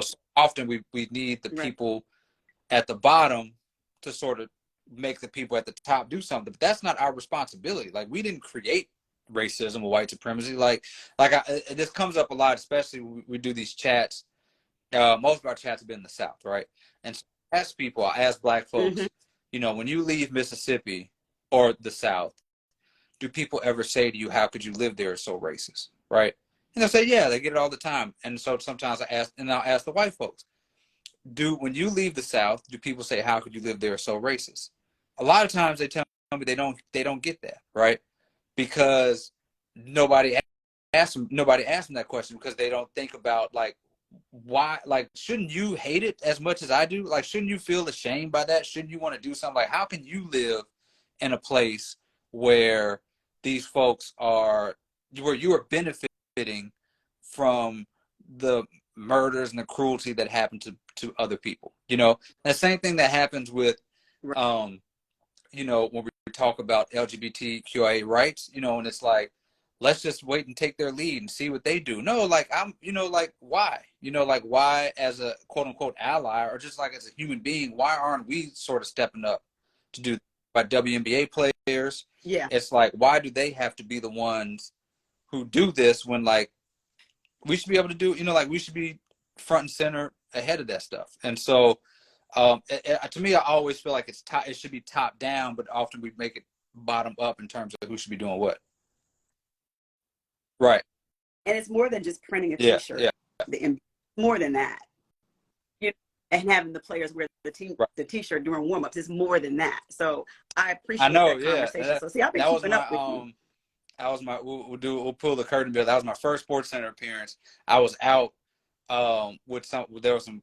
Speaker 2: So often we need the people at the bottom to sort of make the people at the top do something, but that's not our responsibility. Like we didn't create racism or white supremacy. This comes up a lot, especially when we do these chats. Most of our chats have been in the South, right? And so I ask black folks, when you leave Mississippi or the South, do people ever say to you, how could you live there? It's so racist, right? And they'll say, yeah, they get it all the time. And so sometimes I'll ask the white folks, when you leave the South, do people say, how could you live there? It's so racist? A lot of times they tell me they don't get that, right? Because nobody asked them that question, because they don't think about like, why, like, shouldn't you hate it as much as I do? Like, shouldn't you feel ashamed by that? Shouldn't you want to do something? Like, how can you live in a place where these folks where you are benefiting from the murders and the cruelty that happened to other people? The same thing that happens with, when we talk about LGBTQIA rights, and it's like, let's just wait and take their lead and see what they do. No, like like why? Like why as a quote unquote ally, or just like as a human being, why aren't we sort of stepping up to do by WNBA players?
Speaker 1: Yeah.
Speaker 2: It's like, why do they have to be the ones who do this when like we should be able to do, like we should be front and center ahead of that stuff. And so To me, I always feel like it should be top down, but often we make it bottom up in terms of who should be doing what. Right.
Speaker 1: And it's more than just printing a
Speaker 2: Yeah.
Speaker 1: T-shirt.
Speaker 2: Yeah.
Speaker 1: More than that. You know, and having the players wear
Speaker 2: Right.
Speaker 1: the T-shirt during warm-ups is more than that. So I
Speaker 2: I
Speaker 1: appreciate
Speaker 2: know.
Speaker 1: that
Speaker 2: Yeah.
Speaker 1: conversation. So see, I've been
Speaker 2: That was
Speaker 1: keeping
Speaker 2: my
Speaker 1: up with you.
Speaker 2: That was my. We'll pull the curtain bill. That was my first Sports Center appearance. I was out with some. There were some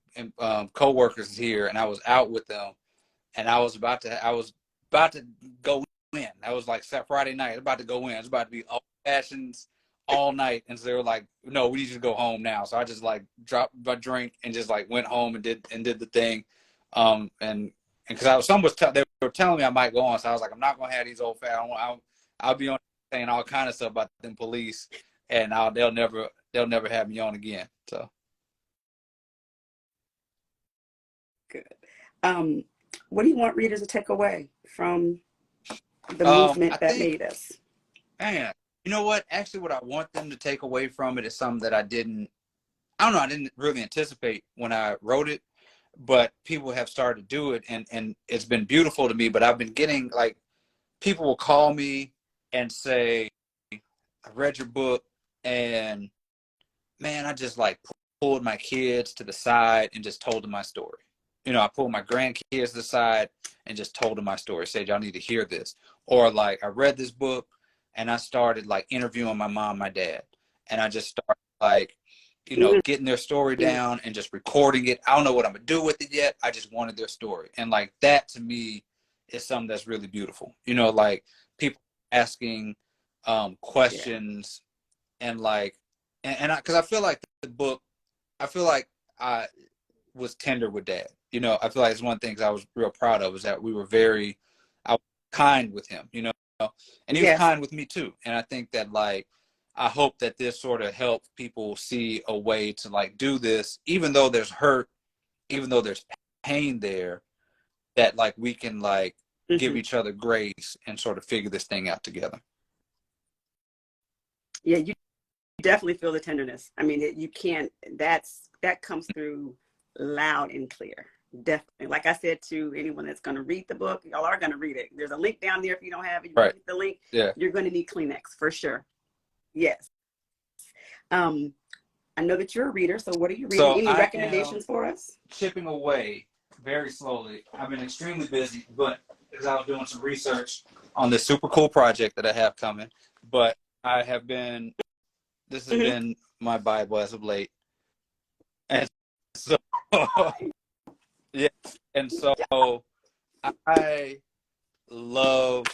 Speaker 2: coworkers here, and I was out with them, and I was about to go in. I was like Friday night. I was about to go in. It was about to be old fashions all night, and so they were like, "No, we need you to go home now." So I just like dropped my drink and just like went home and did the thing, and because they were telling me I might go on, so I was like, I'm not gonna have these old fat. I'll be on saying all kind of stuff about them police, and they'll never have me on again. So
Speaker 1: Good. What do you want readers to take away from the movement that made us?
Speaker 2: Man, you know what? Actually, what I want them to take away from it is something that I didn't really anticipate when I wrote it, but people have started to do it, and it's been beautiful to me. But I've been getting like people will call me and say, I read your book, and man, I just like pulled my kids to the side and just told them my story. I pulled my grandkids to the side and just told them my story. Said, y'all need to hear this. Or like, I read this book and I started like interviewing my mom, my dad. And I just started like, getting their story down and just recording it. I don't know what I'm going to do with it yet. I just wanted their story. And like that to me is something that's really beautiful. Like people asking questions and like, because I feel like the book, I feel like I was tender with Dad. I feel like it's one of the things I was real proud of is that I was kind with him, and he was kind with me too. And I think that like, I hope that this sort of helps people see a way to like do this, even though there's hurt, even though there's pain there, that like we can like give each other grace and sort of figure this thing out together.
Speaker 1: Yeah, you definitely feel the tenderness. I mean, you can't, that comes through loud and clear. Definitely. Like I said to anyone that's going to read the book, y'all are going to read it. There's a link down there. If you don't have it, you read the link.
Speaker 2: Yeah.
Speaker 1: You're going to need Kleenex for sure. Yes. I know that you're a reader. So what are you reading?
Speaker 2: So
Speaker 1: any recommendations for us?
Speaker 2: Chipping away very slowly. I've been extremely busy, but because I was doing some research on this super cool project that I have coming, but I have been, this has been my Bible as of late. And so, yeah. And so I love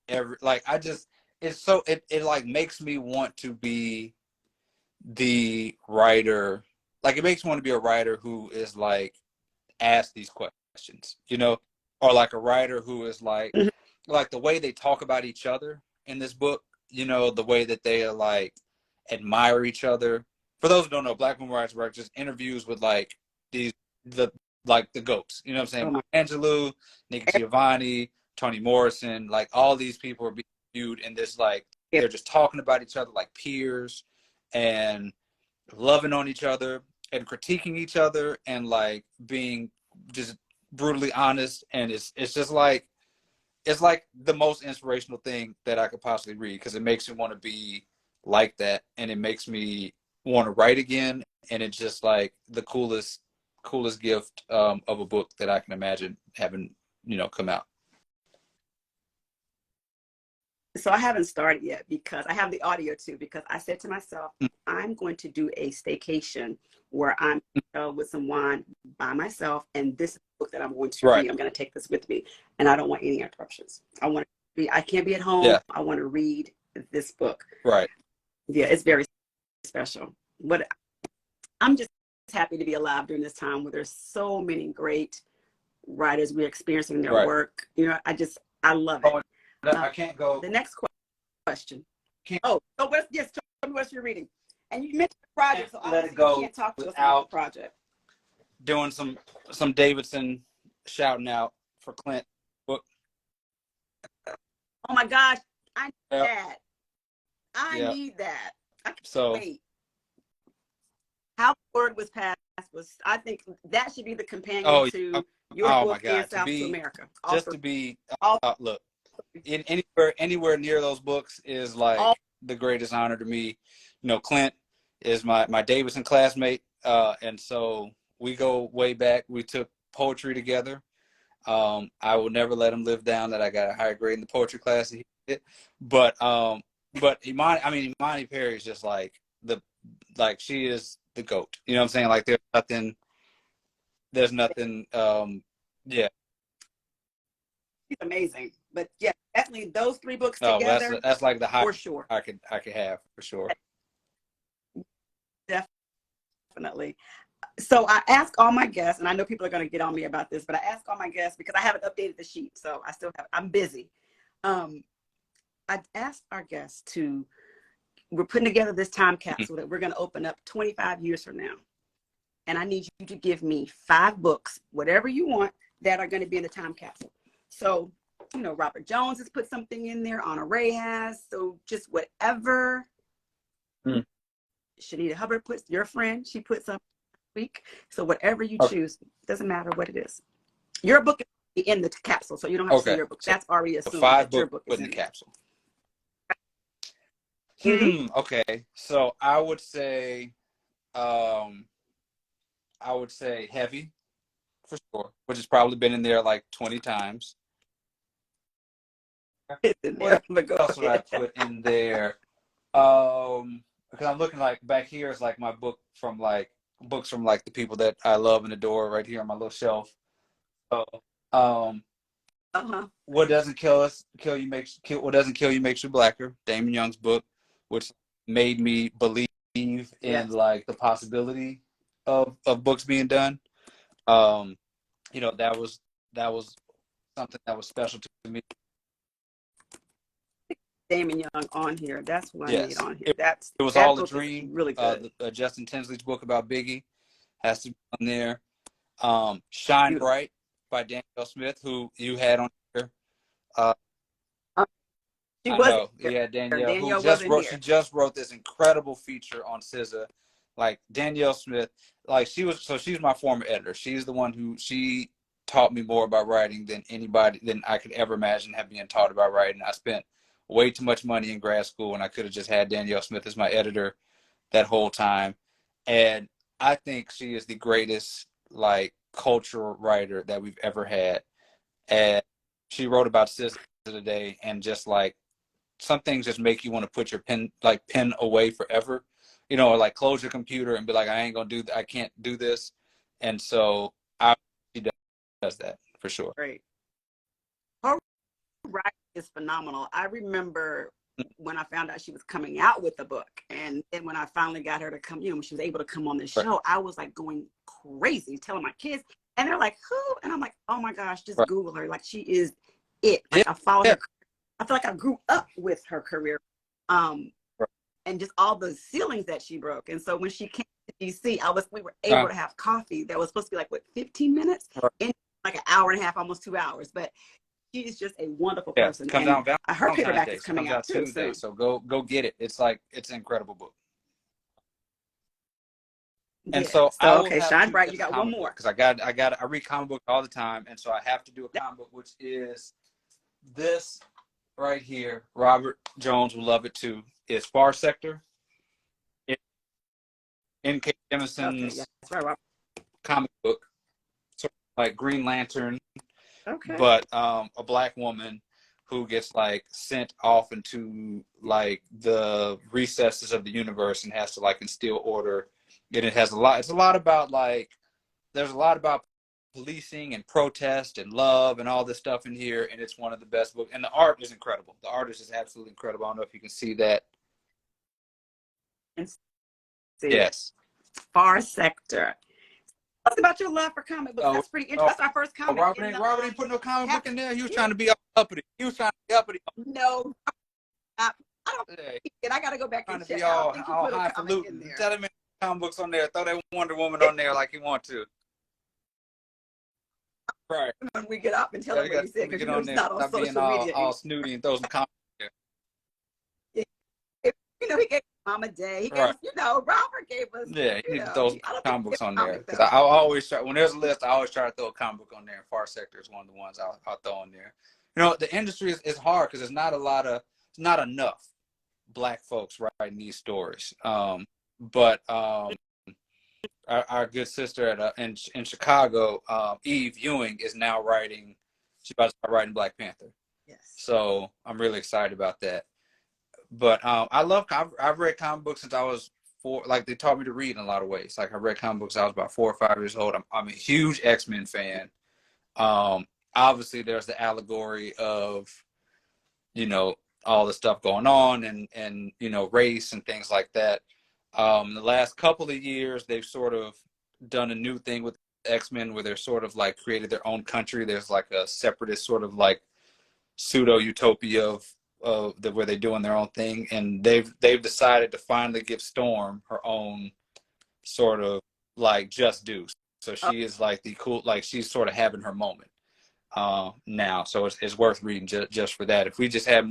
Speaker 2: it like makes me want to be the writer. Like it makes me want to be a writer who is like, ask these questions, or like a writer who is like the way they talk about each other in this book, the way that they are like admire each other. For those who don't know, Black Women Writers Work just interviews with like the goats, what I'm saying? Angelou, Nikki Giovanni, Toni Morrison, like all these people are being viewed in this like they're just talking about each other like peers and loving on each other and critiquing each other and like being just brutally honest. And it's just like, it's like the most inspirational thing that I could possibly read, because it makes me want to be like that, and it makes me want to write again. And it's just like the coolest gift of a book that I can imagine having come out.
Speaker 1: So I haven't started yet because I have the audio too, because I said to myself, I'm going to do a staycation where I'm with some wine by myself, and this is the book that I'm going to read. I'm going to take this with me, and I don't want any interruptions. I can't be at home. Yeah. I want to read this book.
Speaker 2: Right.
Speaker 1: Yeah, it's very special. But I'm just happy to be alive during this time where there's so many great writers we're experiencing their work. I love it.
Speaker 2: I can't go.
Speaker 1: The next question. Tell me what you're reading. And you mentioned the project, so obviously you can't talk to us about the project.
Speaker 2: Doing some Davidson shouting out for Clint book.
Speaker 1: Oh my gosh, I need that. I need that. I can't wait. How the word was passed I think that should be the companion to Your
Speaker 2: Oh my
Speaker 1: book and
Speaker 2: God,
Speaker 1: South to America.
Speaker 2: just
Speaker 1: Offer
Speaker 2: to be,
Speaker 1: all,
Speaker 2: look, anywhere near those books is like
Speaker 1: all.
Speaker 2: the greatest honor to me. You know, Clint is my Davidson classmate, and so we go way back. We took poetry together. I will never let him live down that I got a higher grade in the poetry class that he did. But Imani Perry is just like she is the GOAT. You know what I'm saying? Like there's nothing. Yeah.
Speaker 1: She's amazing. But yeah, definitely those three books
Speaker 2: Oh,
Speaker 1: together
Speaker 2: that's like the
Speaker 1: for
Speaker 2: highest
Speaker 1: sure.
Speaker 2: I could have for sure.
Speaker 1: Definitely. So I ask all my guests, and I know people are going to get on me about this, but I ask all my guests because I haven't updated the sheet, so I'm busy. I asked our guests we're putting together this time capsule that we're going to open up 25 years from now. And I need you to give me 5 books, whatever you want, that are going to be in the time capsule. So, Robert Jones has put something in there, Anna Ray has, so just whatever. Juanita Hubbard puts, your friend, she puts something week. So whatever you choose, doesn't matter what it is. Your book is in the capsule, so you don't have to say your book. That's already assumed
Speaker 2: 5
Speaker 1: that your book is
Speaker 2: in the
Speaker 1: there.
Speaker 2: capsule. Okay. So I would say Heavy for sure, which has probably been in there like 20 times. What else would I put in there? Because I'm looking like back here is like my books from like the people that I love and adore right here on my little shelf. So, What doesn't kill you makes you blacker. Damon Young's book, which made me believe in like the possibility of books being done. That was something that was special to me.
Speaker 1: Damon Young on here. That's who I need on here.
Speaker 2: It was all a dream.
Speaker 1: Really good.
Speaker 2: Justin Tinsley's book about Biggie has to be on there. Shine Bright by Danielle Smith, who you had on here. Yeah, Danielle she just wrote this incredible feature on SZA. Like Danielle Smith, like she's my former editor. She's the one who she taught me more about writing than I could ever imagine have been taught about writing. I spent way too much money in grad school, and I could have just had Danielle Smith as my editor that whole time. And I think she is the greatest like cultural writer that we've ever had. And she wrote about SZA today, and just like some things just make you want to put your pen away forever, or like close your computer and be like, I can't do this. And so she does that for sure.
Speaker 1: Great. Her writing is phenomenal. I remember when I found out she was coming out with the book, and then when I finally got her to come, when she was able to come on the show, I was like going crazy telling my kids, and they're like, who? And I'm like, oh my gosh, just Google her. Like, she is it. Like, I followed her. I feel like I grew up with her career, and just all the ceilings that she broke. And so when she came to DC, we were able to have coffee that was supposed to be like 15 minutes in like an hour and a half, almost 2 hours. But she is just a wonderful person.
Speaker 2: Comes out
Speaker 1: her paperback is coming out too
Speaker 2: Tuesday, so go get it. It's an incredible book. And so
Speaker 1: Shine Bright, you got one more.
Speaker 2: Because I read comic books all the time, and so I have to do a comic book, which is this right here. Robert Jones will love it too. It's Far Sector. N.K. Jemisin's comic book, sort of like Green Lantern, but a black woman who gets like sent off into like the recesses of the universe and has to like instill order. And it's a lot about like, there's a lot about policing and protest and love and all this stuff in here. And it's one of the best books. And the art is incredible. The artist is absolutely incredible. I don't know if you can see that. Yes.
Speaker 1: Far Sector. Tell us about your love for comic books. That's pretty interesting. That's our first comic.
Speaker 2: Robert ain't put no comic book in there. He was trying to be uppity.
Speaker 1: No, I don't think I got to go back and check. I don't think you put a comic in there.
Speaker 2: Tell him comic books on there. Throw that Wonder Woman on there like you want to. Right.
Speaker 1: When we get up and tell him what he said, because he's not on social media.
Speaker 2: All snooty and throw some comics there.
Speaker 1: He gave Mama Day. He gave
Speaker 2: Right.
Speaker 1: us, Robert gave us,
Speaker 2: Yeah, you need to throw some
Speaker 1: I don't think
Speaker 2: comic
Speaker 1: he
Speaker 2: books
Speaker 1: gave
Speaker 2: on there
Speaker 1: comic
Speaker 2: because
Speaker 1: though.
Speaker 2: I always try when there's a list. I always try to throw a comic book on there. And Far Sector is one of the ones I'll throw on there. The industry is hard because there's not it's not enough Black folks writing these stories. But our good sister in Chicago, Eve Ewing, is now writing. She's about to start writing Black Panther.
Speaker 1: Yes.
Speaker 2: So I'm really excited about that. But I've read comic books since I was 4. Like, they taught me to read in a lot of ways. Like, I read comic books I was about 4 or 5 years old. I'm a huge X-Men fan. Obviously there's the allegory of, all the stuff going on and race and things like that. The last couple of years they've sort of done a new thing with X-Men where they're sort of like created their own country. There's like a separatist sort of like pseudo utopia of where they're doing their own thing, and they've decided to finally give Storm her own sort of like just due. So
Speaker 1: Oh,
Speaker 2: she is like the cool, like she's sort of having her moment now. So it's worth reading just for that. If we just had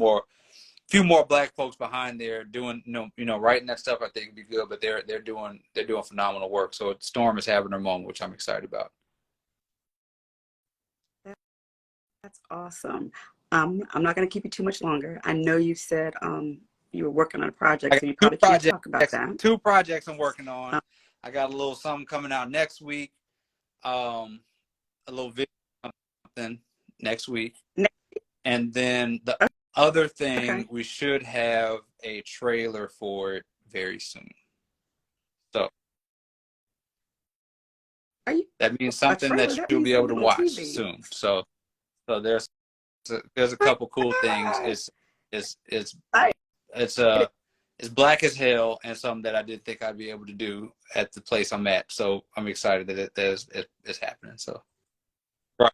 Speaker 2: few more Black folks behind there doing writing that stuff, I think it'd be good. But they're doing phenomenal work. So Storm is having her moment, which I'm excited about.
Speaker 1: that's awesome. I'm not going to keep you too much longer. I know you said you were working on a project, so you probably can't talk about that.
Speaker 2: 2 projects I'm working on.
Speaker 1: Um,
Speaker 2: I got a little something coming out next week. A little video something next week, and then the other thing, we should have a trailer for it very soon. So that means something that you'll be able to watch soon. So there's a couple cool things. It's Black as hell, and something that I didn't think I'd be able to do at the place I'm at. So I'm excited that it's happening. So right.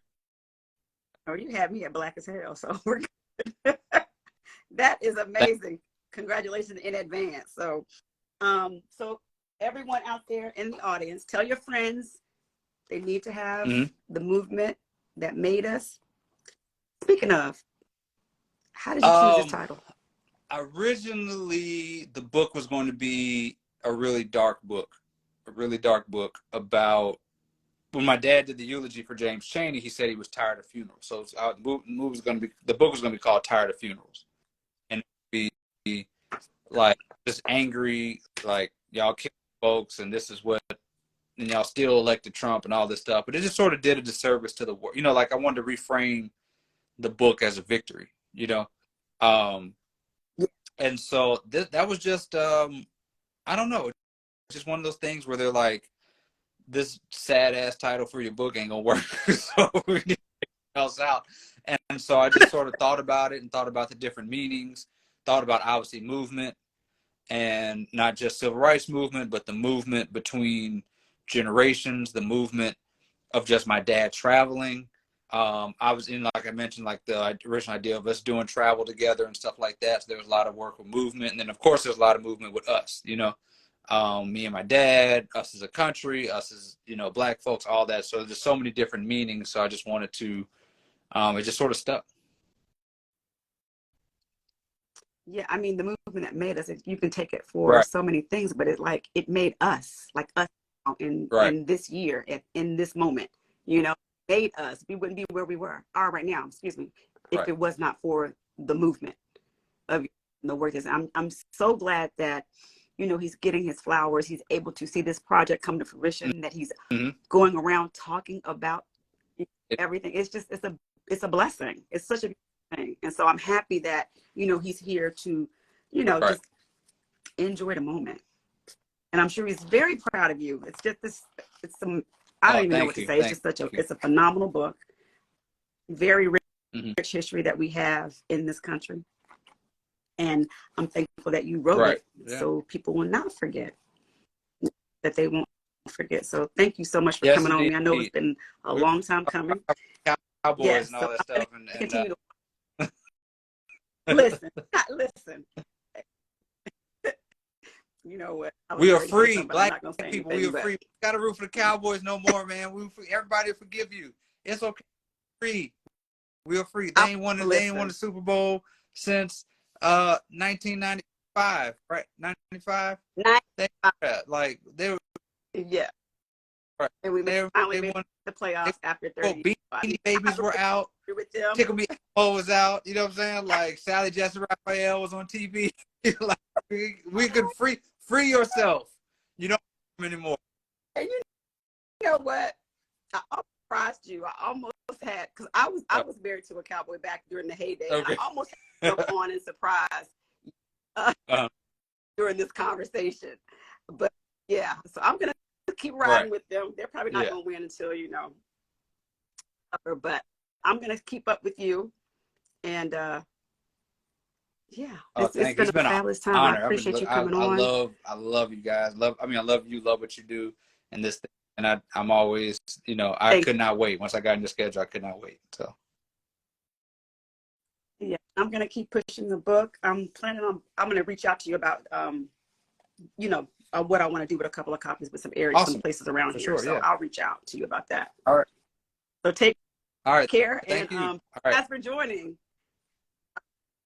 Speaker 1: Oh, you had me at Black as hell, so we're good. That is amazing. Congratulations in advance. So everyone out there in the audience, tell your friends they need to have the movement that made us. Speaking of, how did you choose this title?
Speaker 2: Originally, the book was going to be a really dark book about when my dad did the eulogy for James Chaney. He said he was tired of funerals. So the book was going to be called Tired of Funerals, and it'd be like just angry, like y'all kill folks, and this is what, and y'all still elected Trump and all this stuff. But it just sort of did a disservice to the world. Like I wanted to reframe the book as a victory. And so that was just I don't know, just one of those things where they're like, this sad ass title for your book ain't gonna work. So we need something else out. And so I just sort of thought about it and thought about the different meanings, thought about obviously movement, and not just civil rights movement, but the movement between generations, the movement of just my dad traveling. I was in, like I mentioned, like the original idea of us doing travel together and stuff like that. So there was a lot of work with movement. And then of course there's a lot of movement with us, me and my dad, us as a country, us as, Black folks, all that. So there's so many different meanings. So I just wanted to, it just sort of stuck.
Speaker 1: Yeah, I mean, the movement that made us, you can take it for so many things, but it made us, like us in this year, in this moment, made us. We wouldn't be where we are right now, if it was not for the movement of the work. I'm so glad that, he's getting his flowers. He's able to see this project come to fruition, that he's going around talking about everything. It's a blessing. It's such a thing. And so I'm happy that, he's here to, just enjoy the moment. And I'm sure he's very proud of you. It's just I don't even know what to say. It's just it's a phenomenal book. Very rich history that we have in this country. And I'm thankful that you wrote it so people will not forget, that they won't forget. So thank you so much for coming on me. I know it's been a long time coming.
Speaker 2: Cowboys and all that stuff. And
Speaker 1: continue to listen. You know what?
Speaker 2: We are free, Black people. We are free. We gotta root for the Cowboys no more, man. Everybody will forgive you. It's okay. Free. We are free. They ain't won the Super Bowl since 1995. 95, right? 95.
Speaker 1: Nine,
Speaker 2: Like they were,
Speaker 1: yeah.
Speaker 2: right.
Speaker 1: And we finally made
Speaker 2: Won.
Speaker 1: the playoffs after
Speaker 2: Oh,
Speaker 1: 30 years.
Speaker 2: Beanie Babies were out.
Speaker 1: With them.
Speaker 2: Tickle Me Elmo was out. You know what I'm saying? Like Sally Jesse Raphael was on TV. Like we could free yourself. You don't anymore.
Speaker 1: And you know what? I almost surprised you. I almost had, because I was married to a cowboy back during the heyday.
Speaker 2: Okay.
Speaker 1: I almost had to on and surprise during this conversation. But yeah, so I'm gonna keep riding with them. They're probably not gonna win until but I'm gonna keep up with you. And it's been a fabulous time.
Speaker 2: Honor.
Speaker 1: I appreciate you coming on.
Speaker 2: I love you guys. I love you, love what you do and this thing. And I'm always, I could not wait. Once I got in the schedule, I could not wait. So
Speaker 1: yeah, I'm gonna keep pushing the book. I'm gonna reach out to you about what I want to do with a couple of copies with some areas, some places around here. Sure, so I'll reach out to you about that.
Speaker 2: All right.
Speaker 1: So take
Speaker 2: care.
Speaker 1: Thank
Speaker 2: you.
Speaker 1: Thanks for joining.